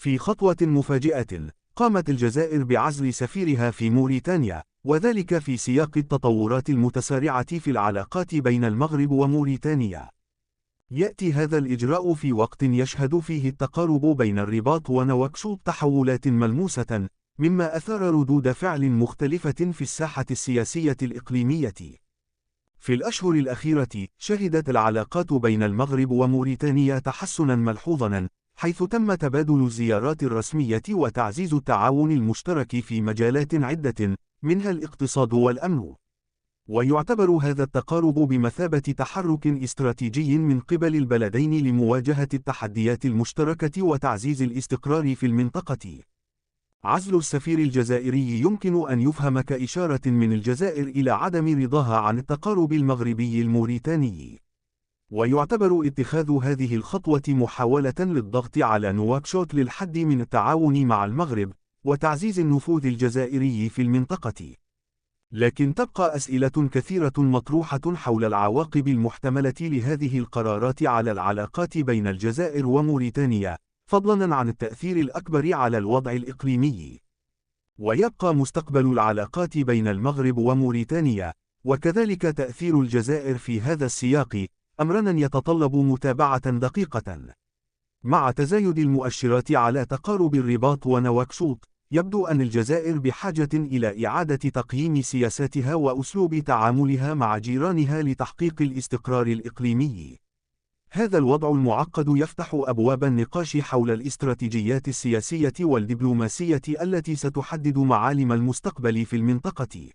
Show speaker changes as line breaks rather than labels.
في خطوة مفاجئة، قامت الجزائر بعزل سفيرها في موريتانيا، وذلك في سياق التطورات المتسارعة في العلاقات بين المغرب وموريتانيا. يأتي هذا الإجراء في وقت يشهد فيه التقارب بين الرباط ونواكشوط تحولات ملموسة، مما أثار ردود فعل مختلفة في الساحة السياسية الإقليمية. في الأشهر الأخيرة، شهدت العلاقات بين المغرب وموريتانيا تحسناً ملحوظاً، حيث تم تبادل الزيارات الرسمية وتعزيز التعاون المشترك في مجالات عدة، منها الاقتصاد والأمن. ويعتبر هذا التقارب بمثابة تحرك استراتيجي من قبل البلدين لمواجهة التحديات المشتركة وتعزيز الاستقرار في المنطقة. عزل السفير الجزائري يمكن أن يفهم كإشارة من الجزائر إلى عدم رضاها عن التقارب المغربي الموريتاني. ويعتبر اتخاذ هذه الخطوة محاولة للضغط على نواكشوط للحد من التعاون مع المغرب، وتعزيز النفوذ الجزائري في المنطقة. لكن تبقى أسئلة كثيرة مطروحة حول العواقب المحتملة لهذه القرارات على العلاقات بين الجزائر وموريتانيا، فضلاً عن التأثير الأكبر على الوضع الإقليمي. ويبقى مستقبل العلاقات بين المغرب وموريتانيا، وكذلك تأثير الجزائر في هذا السياق، أمراً يتطلب متابعة دقيقة. مع تزايد المؤشرات على تقارب الرباط ونواكشوط، يبدو أن الجزائر بحاجة إلى إعادة تقييم سياساتها وأسلوب تعاملها مع جيرانها لتحقيق الاستقرار الإقليمي. هذا الوضع المعقد يفتح أبواب النقاش حول الاستراتيجيات السياسية والدبلوماسية التي ستحدد معالم المستقبل في المنطقة.